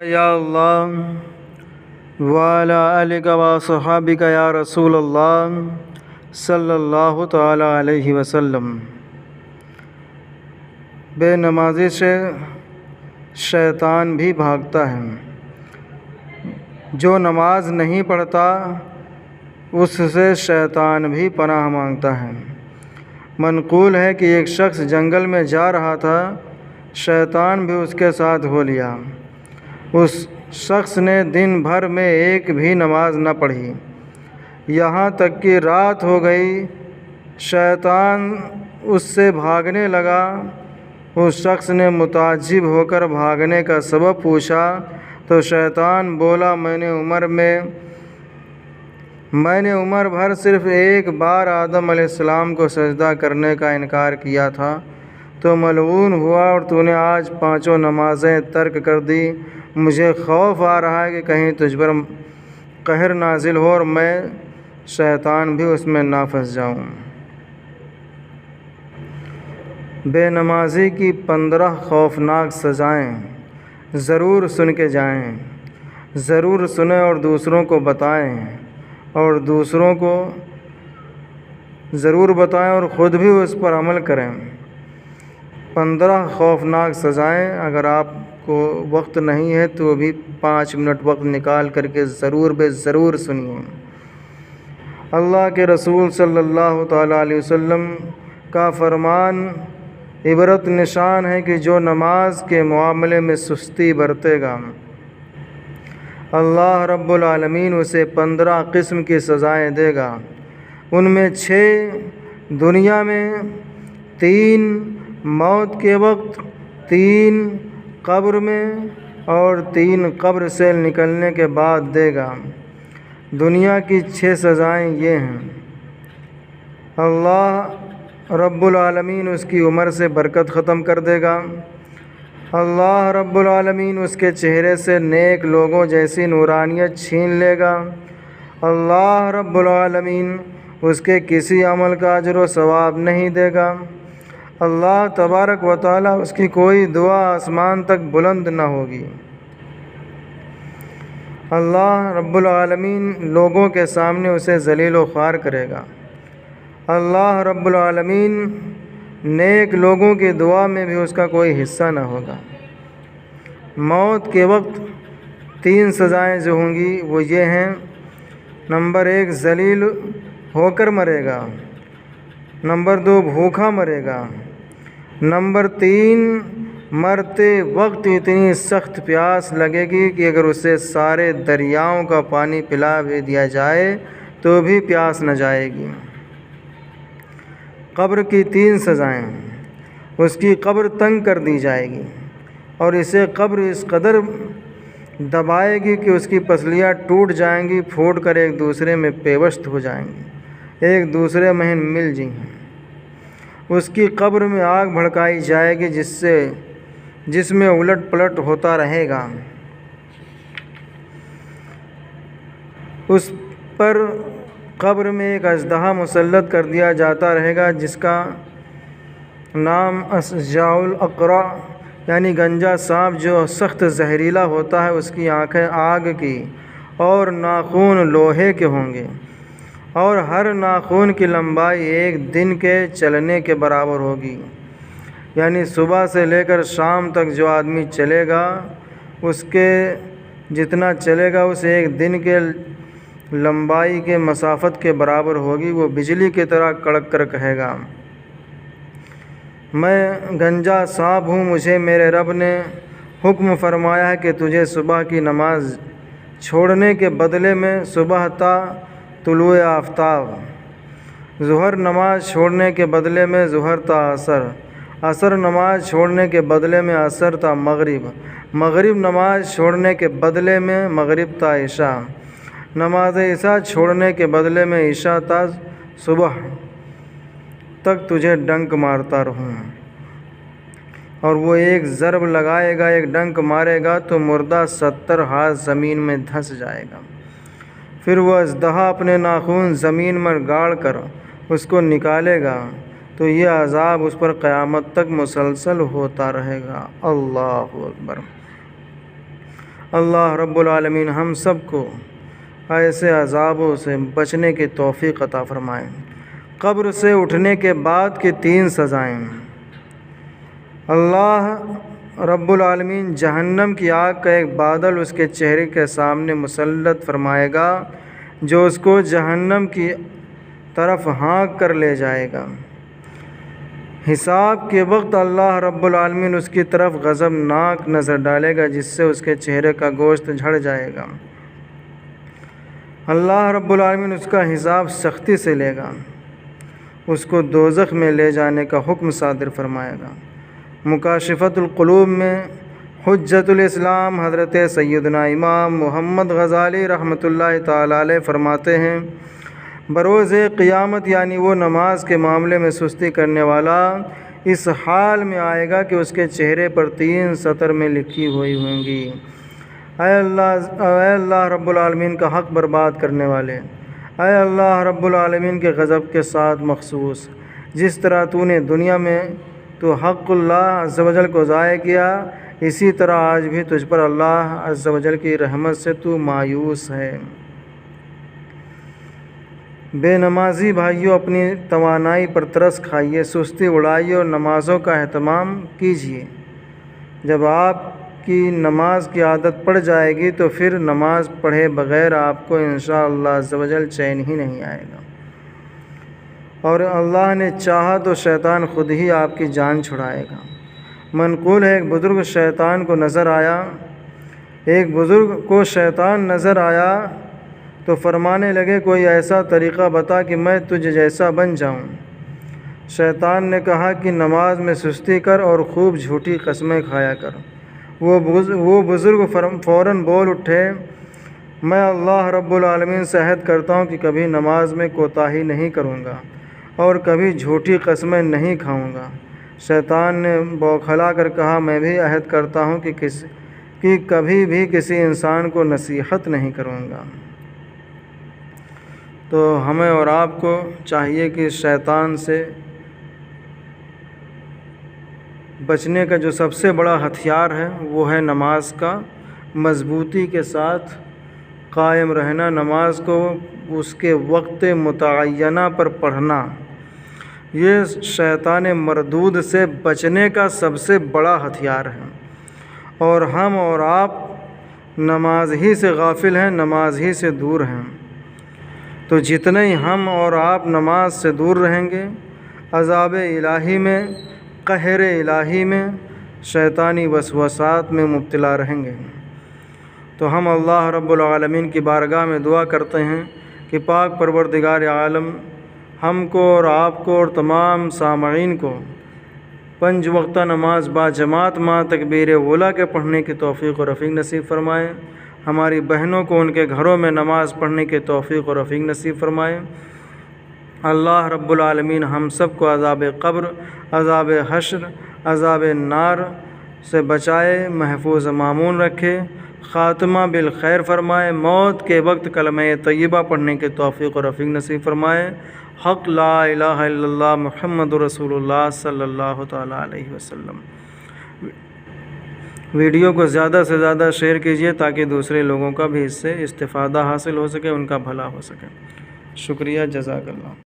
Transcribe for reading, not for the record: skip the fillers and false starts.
یا اللہ وعلی آلک و صحابک یا رسول اللہ صلی اللہ تعالی علیہ وسلم۔ بے نمازی سے شیطان بھی بھاگتا ہے۔ جو نماز نہیں پڑھتا اس سے شیطان بھی پناہ مانگتا ہے۔ منقول ہے کہ ایک شخص جنگل میں جا رہا تھا، شیطان بھی اس کے ساتھ ہو لیا۔ اس شخص نے دن بھر میں ایک بھی نماز نہ پڑھی، یہاں تک کہ رات ہو گئی۔ شیطان اس سے بھاگنے لگا۔ اس شخص نے متعجب ہو کر بھاگنے کا سبب پوچھا تو شیطان بولا، میں نے عمر بھر صرف ایک بار آدم علیہ السلام کو سجدہ کرنے کا انکار کیا تھا، تو ملعون ہوا اور تو نے آج 5 نمازیں ترک کر دی۔ مجھے خوف آ رہا ہے کہ کہیں تجھ پر قہر نازل ہو اور میں شیطان بھی اس میں نہ پھنس جاؤں۔ بے نمازی کی 15 خوفناک سزائیں ضرور سن کے جائیں، ضرور سنیں اور دوسروں کو بتائیں، اور دوسروں کو ضرور بتائیں اور خود بھی اس پر عمل کریں۔ 15 خوفناک سزائیں، اگر آپ کو وقت نہیں ہے تو بھی 5 منٹ وقت نکال کر کے ضرور سنیے۔ اللہ کے رسول صلی اللہ تعالیٰ علیہ وسلم کا فرمان عبرت نشان ہے کہ جو نماز کے معاملے میں سستی برتے گا، اللہ رب العالمین اسے 15 قسم کی سزائیں دے گا۔ ان میں 6 دنیا میں، 3 موت کے وقت، 3 قبر میں اور 3 قبر سے نکلنے کے بعد دے گا۔ دنیا کی 6 سزائیں یہ ہیں: اللہ رب العالمین اس کی عمر سے برکت ختم کر دے گا۔ اللہ رب العالمین اس کے چہرے سے نیک لوگوں جیسی نورانیت چھین لے گا۔ اللہ رب العالمین اس کے کسی عمل کا اجر و ثواب نہیں دے گا۔ اللہ تبارک و تعالیٰ اس کی کوئی دعا آسمان تک بلند نہ ہوگی۔ اللہ رب العالمین لوگوں کے سامنے اسے ذلیل و خوار کرے گا۔ اللہ رب العالمین نیک لوگوں کی دعا میں بھی اس کا کوئی حصہ نہ ہوگا۔ موت کے وقت 3 سزائیں جو ہوں گی وہ یہ ہیں: نمبر 1 ذلیل ہو کر مرے گا، نمبر 2 بھوکا مرے گا، نمبر 3 مرتے وقت اتنی سخت پیاس لگے گی کہ اگر اسے سارے دریاؤں کا پانی پلا بھی دیا جائے تو بھی پیاس نہ جائے گی۔ قبر کی 3 سزائیں: اس کی قبر تنگ کر دی جائے گی اور اسے قبر اس قدر دبائے گی کہ اس کی پسلیاں ٹوٹ جائیں گی، پھوٹ کر ایک دوسرے میں پیوست ہو جائیں گی، ایک دوسرے میں مل جائیں گی۔ اس کی قبر میں آگ بھڑکائی جائے گی جس میں الٹ پلٹ ہوتا رہے گا۔ اس پر قبر میں ایک اژدہا مسلط کر دیا جاتا رہے گا جس کا نام اشجاع الاقرع یعنی گنجا سانپ جو سخت زہریلا ہوتا ہے، اس کی آنکھیں آگ کی اور ناخن لوہے کے ہوں گے، اور ہر ناخن کی لمبائی 1 دن کے چلنے کے برابر ہوگی۔ یعنی صبح سے لے کر شام تک جو آدمی چلے گا اس کے جتنا چلے گا اس 1 دن کے لمبائی کے مسافت کے برابر ہوگی۔ وہ بجلی کی طرح کڑک کر کہے گا، میں گنجا سانپ ہوں، مجھے میرے رب نے حکم فرمایا ہے کہ تجھے صبح کی نماز چھوڑنے کے بدلے میں صبح تا طلوع آفتاب، ظہر نماز چھوڑنے کے بدلے میں ظہر تا عصر نماز چھوڑنے کے بدلے میں عصر تا مغرب نماز چھوڑنے کے بدلے میں مغرب تا عشاء، نماز عشاء چھوڑنے کے بدلے میں عشاء تا صبح تک تجھے ڈنک مارتا رہوں۔ اور وہ ایک ضرب لگائے گا، ایک ڈنک مارے گا تو مردہ 70 ہاتھ زمین میں دھنس جائے گا۔ پھر وہ اژدہا اپنے ناخن زمین میں گاڑ کر اس کو نکالے گا تو یہ عذاب اس پر قیامت تک مسلسل ہوتا رہے گا۔ اللہ اکبر۔ اللہ رب العالمین ہم سب کو ایسے عذابوں سے بچنے کی توفیق عطا فرمائیں۔ قبر سے اٹھنے کے بعد کی 3 سزائیں۔ اللہ رب العالمین جہنم کی آگ کا ایک بادل اس کے چہرے کے سامنے مسلط فرمائے گا جو اس کو جہنم کی طرف ہانک کر لے جائے گا۔ حساب کے وقت اللہ رب العالمین اس کی طرف غضبناک نظر ڈالے گا جس سے اس کے چہرے کا گوشت جھڑ جائے گا۔ اللہ رب العالمین اس کا حساب سختی سے لے گا، اس کو دوزخ میں لے جانے کا حکم صادر فرمائے گا۔ مکاشفۃ القلوب میں حجت الاسلام حضرت سیدنا امام محمد غزالی رحمۃ اللہ تعالی علیہ فرماتے ہیں، بروز قیامت یعنی وہ نماز کے معاملے میں سستی کرنے والا اس حال میں آئے گا کہ اس کے چہرے پر 3 سطر میں لکھی ہوئی ہوں گی، اے اللہ رب العالمین کا حق برباد کرنے والے، اے اللہ رب العالمین کے غضب کے ساتھ مخصوص، جس طرح تو نے دنیا میں تو حق اللہ عز و جل کو ضائع کیا، اسی طرح آج بھی تجھ پر اللہ عز و جل کی رحمت سے تو مایوس ہے۔ بے نمازی بھائیوں، اپنی توانائی پر ترس کھائیے، سستی اڑائیے اور نمازوں کا اہتمام کیجیے۔ جب آپ کی نماز کی عادت پڑ جائے گی تو پھر نماز پڑھے بغیر آپ کو انشاءاللہ عز و جل چین ہی نہیں آئے گا، اور اللہ نے چاہا تو شیطان خود ہی آپ کی جان چھڑائے گا۔ منقول ہے ایک بزرگ کو شیطان نظر آیا تو فرمانے لگے، کوئی ایسا طریقہ بتا کہ میں تجھ جیسا بن جاؤں۔ شیطان نے کہا کہ نماز میں سستی کر اور خوب جھوٹی قسمیں کھایا کر۔ وہ بزرگ فوراً بول اٹھے، میں اللہ رب العالمین سے عہد کرتا ہوں کہ کبھی نماز میں کوتاہی نہیں کروں گا اور کبھی جھوٹی قسمیں نہیں کھاؤں گا۔ شیطان نے بوکھلا کر کہا، میں بھی عہد کرتا ہوں کہ کبھی بھی کسی انسان کو نصیحت نہیں کروں گا۔ تو ہمیں اور آپ کو چاہیے کہ شیطان سے بچنے کا جو سب سے بڑا ہتھیار ہے وہ ہے نماز کا مضبوطی کے ساتھ قائم رہنا، نماز کو اس کے وقت متعینہ پر پڑھنا۔ یہ شیطان مردود سے بچنے کا سب سے بڑا ہتھیار ہے، اور ہم اور آپ نماز ہی سے غافل ہیں، نماز ہی سے دور ہیں۔ تو جتنے ہی ہم اور آپ نماز سے دور رہیں گے، عذاب الہی میں، قہر الہی میں، شیطانی وسوسات میں مبتلا رہیں گے۔ تو ہم اللہ رب العالمین کی بارگاہ میں دعا کرتے ہیں کہ پاک پروردگار عالم ہم کو اور آپ کو اور تمام سامعین کو 5 وقتہ نماز با جماعت مع تکبیر اولیٰ کے پڑھنے کی توفیق اور رفیق نصیب فرمائے۔ ہماری بہنوں کو ان کے گھروں میں نماز پڑھنے کی توفیق اور رفیق نصیب فرمائے۔ اللہ رب العالمین ہم سب کو عذاب قبر، عذاب حشر، عذاب نار سے بچائے، محفوظ مامون رکھے، خاتمہ بالخیر فرمائے، موت کے وقت کلمہ طیبہ پڑھنے کی توفیق اور رفیق نصیب فرمائے۔ حق لا الہ الا اللہ محمد رسول اللہ صلی اللہ تعالیٰ علیہ وسلم۔ ویڈیو کو زیادہ سے زیادہ شیئر کیجیے تاکہ دوسرے لوگوں کا بھی اس سے استفادہ حاصل ہو سکے، ان کا بھلا ہو سکے۔ شکریہ، جزاک اللہ۔